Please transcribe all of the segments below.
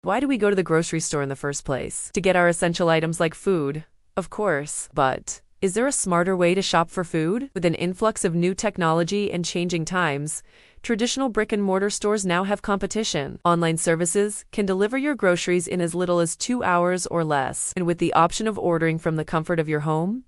Why do we go to the grocery store in the first place? To get our essential items like food, of course. But is there a smarter way to shop for food? With an influx of new technology and changing times, traditional brick-and-mortar stores now have competition. Online services can deliver your groceries in as little as 2 hours or less. And with the option of ordering from the comfort of your home,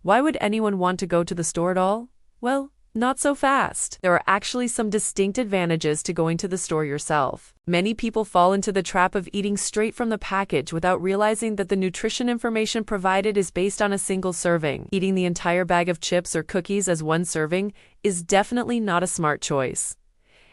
why would anyone want to go to the store at all? Well, not so fast. There are actually some distinct advantages to going to the store yourself. Many people fall into the trap of eating straight from the package without realizing that the nutrition information provided is based on a single serving. Eating the entire bag of chips or cookies as one serving is definitely not a smart choice,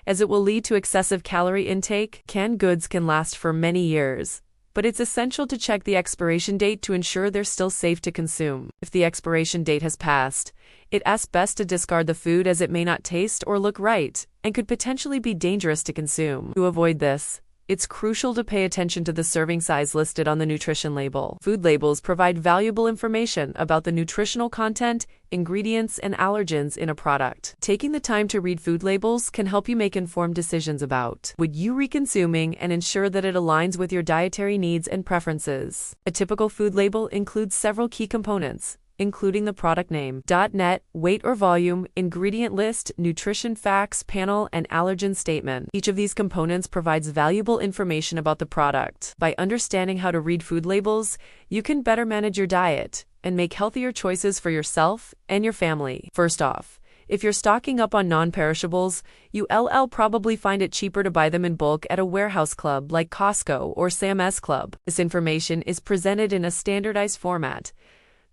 as it will lead to excessive calorie intake. Canned goods can last for many years, but it's essential to check the expiration date to ensure they're still safe to consume. If the expiration date has passed, it's best to discard the food as it may not taste or look right and could potentially be dangerous to consume. To avoid this, it's crucial to pay attention to the serving size listed on the nutrition label. Food labels provide valuable information about the nutritional content, ingredients, and allergens in a product. Taking the time to read food labels can help you make informed decisions about what you are consuming and ensure that it aligns with your dietary needs and preferences. A typical food label includes several key components, including the product name, .net, weight or volume, ingredient list, nutrition facts panel, and allergen statement. Each of these components provides valuable information about the product. By understanding how to read food labels, you can better manage your diet and make healthier choices for yourself and your family. First off, if you're stocking up on non-perishables, you'll probably find it cheaper to buy them in bulk at a warehouse club like Costco or Sam's Club. This information is presented in a standardized format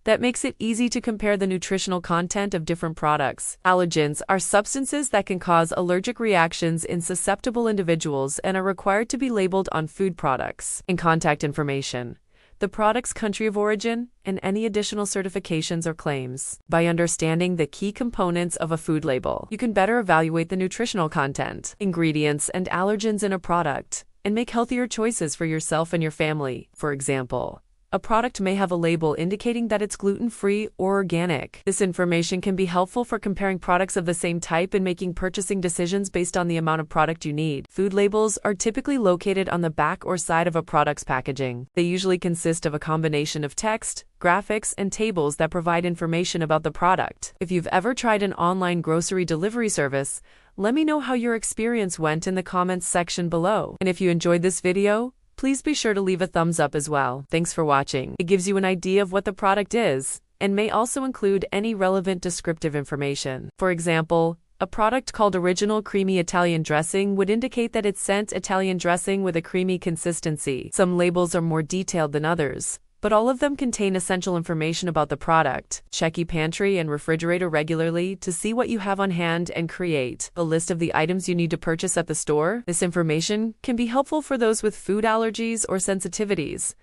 that makes it easy to compare the nutritional content of different products. Allergens are substances that can cause allergic reactions in susceptible individuals and are required to be labeled on food products. In contact information, the product's country of origin, and any additional certifications or claims. By understanding the key components of a food label, you can better evaluate the nutritional content, ingredients, and allergens in a product, and make healthier choices for yourself and your family. For example, a product may have a label indicating that it's gluten-free or organic. This information can be helpful for comparing products of the same type and making purchasing decisions based on the amount of product you need. Food labels are typically located on the back or side of a product's packaging. They usually consist of a combination of text, graphics, and tables that provide information about the product. If you've ever tried an online grocery delivery service, let me know how your experience went in the comments section below. And if you enjoyed this video, please be sure to leave a thumbs up as well. Thanks for watching. It gives you an idea of what the product is, and may also include any relevant descriptive information. For example, a product called Original Creamy Italian Dressing would indicate that it's sent Italian dressing with a creamy consistency. Some labels are more detailed than others, but all of them contain essential information about the product. Check your pantry and refrigerator regularly to see what you have on hand and create a list of the items you need to purchase at the store. This information can be helpful for those with food allergies or sensitivities,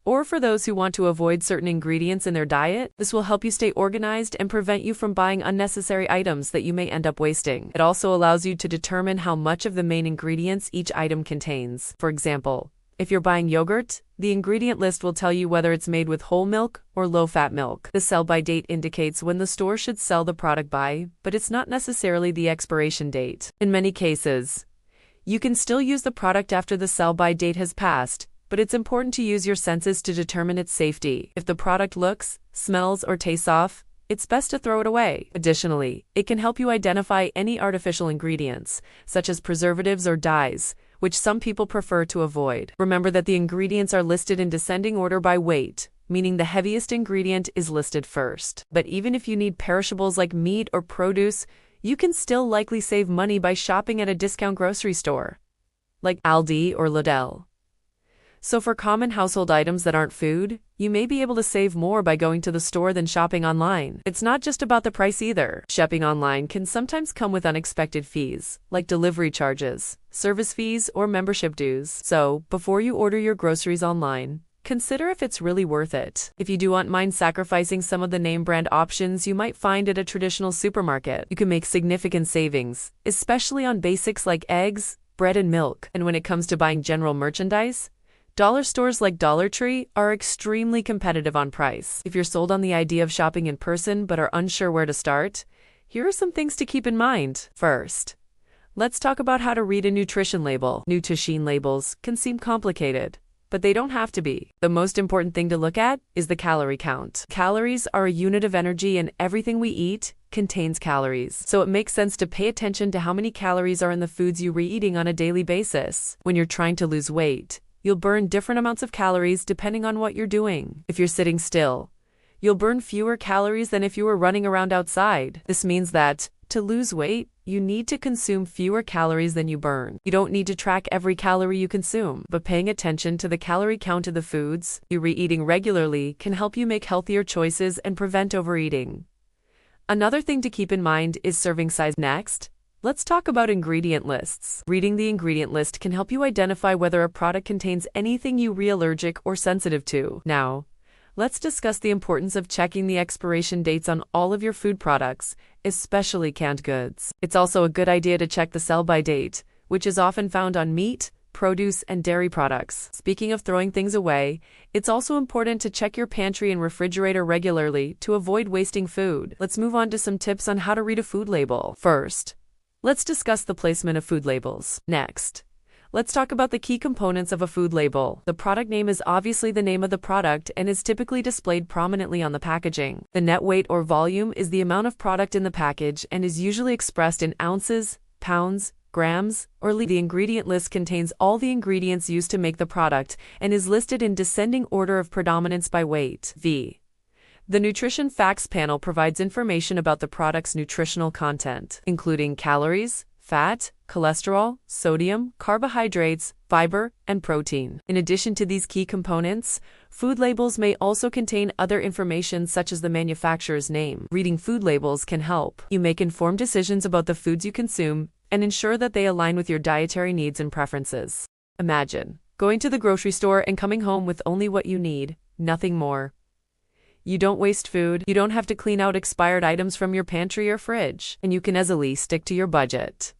or for those who want to avoid certain ingredients in their diet. This will help you stay organized and prevent you from buying unnecessary items that you may end up wasting. It also allows you to determine how much of the main ingredients each item contains. For example, if you're buying yogurt, the ingredient list will tell you whether it's made with whole milk or low-fat milk. The sell-by date indicates when the store should sell the product by, but it's not necessarily the expiration date. In many cases, you can still use the product after the sell-by date has passed, but it's important to use your senses to determine its safety. If the product looks, smells, or tastes off, it's best to throw it away. Additionally, it can help you identify any artificial ingredients, such as preservatives or dyes, which some people prefer to avoid. Remember that the ingredients are listed in descending order by weight, meaning the heaviest ingredient is listed first. But even if you need perishables like meat or produce, you can still likely save money by shopping at a discount grocery store, like Aldi or Lidl. So for common household items that aren't food, you may be able to save more by going to the store than shopping online. It's not just about the price either. Shopping online can sometimes come with unexpected fees, like delivery charges, service fees, or membership dues. So, before you order your groceries online, consider if it's really worth it. If you do not mind sacrificing some of the name brand options you might find at a traditional supermarket, you can make significant savings, especially on basics like eggs, bread, and milk. And when it comes to buying general merchandise, dollar stores like Dollar Tree are extremely competitive on price. If you're sold on the idea of shopping in person but are unsure where to start, here are some things to keep in mind. First, Let's talk about how to read a nutrition label. Nutrition labels can seem complicated, but they don't have to be. The most important thing to look at is the calorie count. Calories are a unit of energy, and everything we eat contains calories. So it makes sense to pay attention to how many calories are in the foods you're eating on a daily basis. When you're trying to lose weight, you'll burn different amounts of calories depending on what you're doing. If you're sitting still, you'll burn fewer calories than if you were running around outside. This means that to lose weight, you need to consume fewer calories than you burn. You don't need to track every calorie you consume, but paying attention to the calorie count of the foods you're eating regularly can help you make healthier choices and prevent overeating. Another thing to keep in mind is serving size. Next, let's talk about ingredient lists. Reading the ingredient list can help you identify whether a product contains anything you're allergic or sensitive to. Now, let's discuss the importance of checking the expiration dates on all of your food products, especially canned goods. It's also a good idea to check the sell-by date, which is often found on meat, produce, and dairy products. Speaking of throwing things away, it's also important to check your pantry and refrigerator regularly to avoid wasting food. Let's move on to some tips on how to read a food label. First, let's discuss the placement of food labels. Next, let's talk about the key components of a food label. The product name is obviously the name of the product and is typically displayed prominently on the packaging. The net weight or volume is the amount of product in the package and is usually expressed in ounces, pounds, grams, or liters. The ingredient list contains all the ingredients used to make the product and is listed in descending order of predominance by weight. The Nutrition Facts panel provides information about the product's nutritional content, including calories, fat, cholesterol, sodium, carbohydrates, fiber, and protein. In addition to these key components, food labels may also contain other information such as the manufacturer's name. Reading food labels can help you make informed decisions about the foods you consume and ensure that they align with your dietary needs and preferences. Imagine going to the grocery store and coming home with only what you need, nothing more. You don't waste food, you don't have to clean out expired items from your pantry or fridge, and you can easily stick to your budget.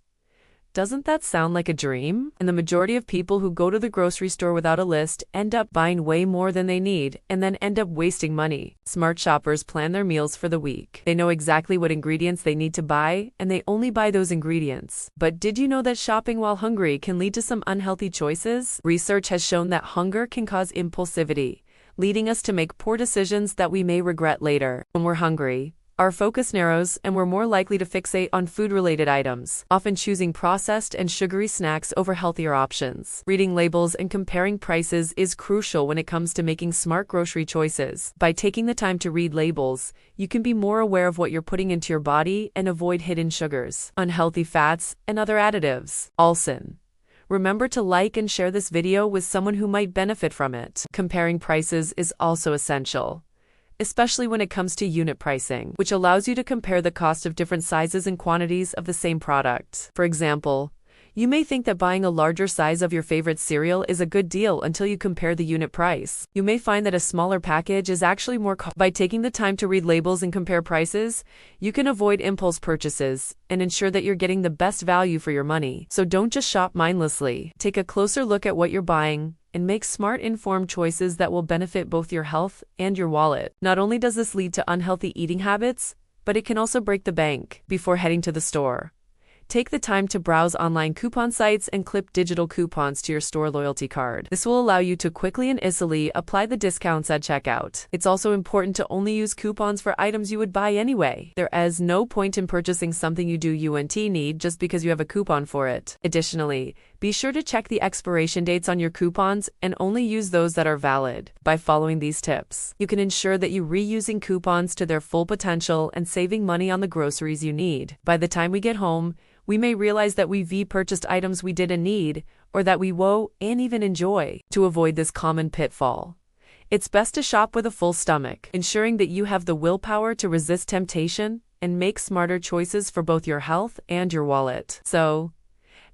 Doesn't that sound like a dream? And the majority of people who go to the grocery store without a list end up buying way more than they need and then end up wasting money. Smart shoppers plan their meals for the week. They know exactly what ingredients they need to buy, and they only buy those ingredients. But did you know that shopping while hungry can lead to some unhealthy choices? Research has shown that hunger can cause impulsivity, leading us to make poor decisions that we may regret later. When we're hungry, our focus narrows and we're more likely to fixate on food-related items, often choosing processed and sugary snacks over healthier options. Reading labels and comparing prices is crucial when it comes to making smart grocery choices. By taking the time to read labels, you can be more aware of what you're putting into your body and avoid hidden sugars, unhealthy fats, and other additives. Also, remember to like and share this video with someone who might benefit from it. Comparing prices is also essential, especially when it comes to unit pricing, which allows you to compare the cost of different sizes and quantities of the same product. For example, you may think that buying a larger size of your favorite cereal is a good deal until you compare the unit price. You may find that a smaller package is actually more costly. By taking the time to read labels and compare prices, you can avoid impulse purchases and ensure that you're getting the best value for your money. So don't just shop mindlessly. Take a closer look at what you're buying and make smart, informed choices that will benefit both your health and your wallet. Not only does this lead to unhealthy eating habits, but it can also break the bank. Before heading to the store, take the time to browse online coupon sites and clip digital coupons to your store loyalty card. This will allow you to quickly and easily apply the discounts at checkout. It's also important to only use coupons for items you would buy anyway. There is no point in purchasing something you need just because you have a coupon for it. Additionally, be sure to check the expiration dates on your coupons and only use those that are valid. By following these tips, you can ensure that you're reusing coupons to their full potential and saving money on the groceries you need. By the time we get home, we may realize that we've purchased items we didn't need or that we won't and even enjoy. To avoid this common pitfall, it's best to shop with a full stomach, ensuring that you have the willpower to resist temptation and make smarter choices for both your health and your wallet. So,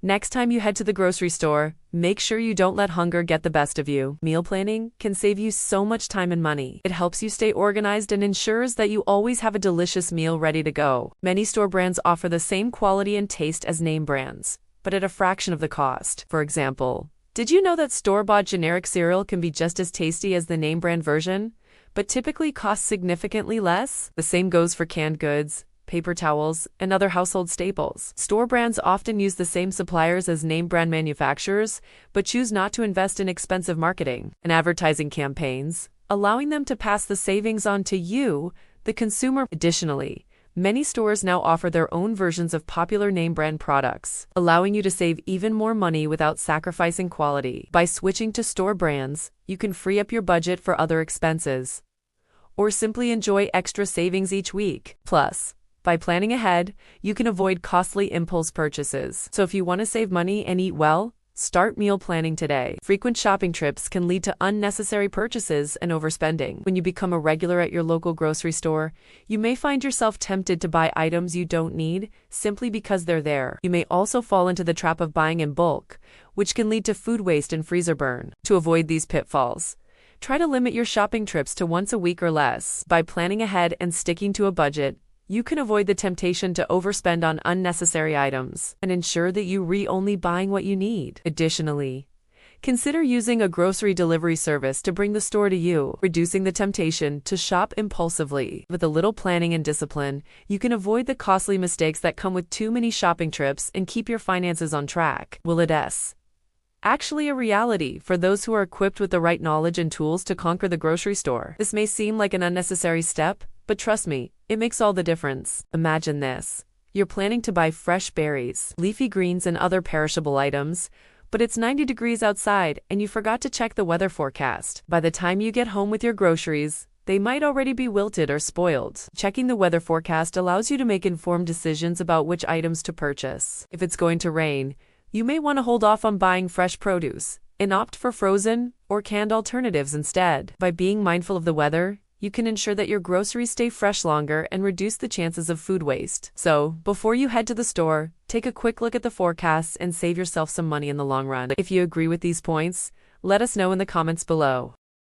next time you head to the grocery store, make sure you don't let hunger get the best of you. Meal planning can save you so much time and money. It helps you stay organized and ensures that you always have a delicious meal ready to go. Many store brands offer the same quality and taste as name brands, but at a fraction of the cost. For example, did you know that store-bought generic cereal can be just as tasty as the name brand version, but typically costs significantly less? The same goes for canned goods, paper towels, and other household staples. Store brands often use the same suppliers as name brand manufacturers, but choose not to invest in expensive marketing and advertising campaigns, allowing them to pass the savings on to you, the consumer. Additionally, many stores now offer their own versions of popular name brand products, allowing you to save even more money without sacrificing quality. By switching to store brands, you can free up your budget for other expenses, or simply enjoy extra savings each week. Plus, by planning ahead, you can avoid costly impulse purchases. So if you want to save money and eat well, start meal planning today. Frequent shopping trips can lead to unnecessary purchases and overspending. When you become a regular at your local grocery store, you may find yourself tempted to buy items you don't need simply because they're there. You may also fall into the trap of buying in bulk, which can lead to food waste and freezer burn. To avoid these pitfalls, try to limit your shopping trips to once a week or less. By planning ahead and sticking to a budget, you can avoid the temptation to overspend on unnecessary items and ensure that you only buying what you need. Additionally, consider using a grocery delivery service to bring the store to you, reducing the temptation to shop impulsively. With a little planning and discipline, you can avoid the costly mistakes that come with too many shopping trips and keep your finances on track. Will it's actually a reality for those who are equipped with the right knowledge and tools to conquer the grocery store. This may seem like an unnecessary step, but trust me, it makes all the difference. Imagine this. You're planning to buy fresh berries, leafy greens, and other perishable items, but it's 90 degrees outside and you forgot to check the weather forecast. By the time you get home with your groceries, they might already be wilted or spoiled. Checking the weather forecast allows you to make informed decisions about which items to purchase. If it's going to rain, you may want to hold off on buying fresh produce and opt for frozen or canned alternatives instead. By being mindful of the weather, you can ensure that your groceries stay fresh longer and reduce the chances of food waste. So, before you head to the store, take a quick look at the forecasts and save yourself some money in the long run. If you agree with these points, let us know in the comments below.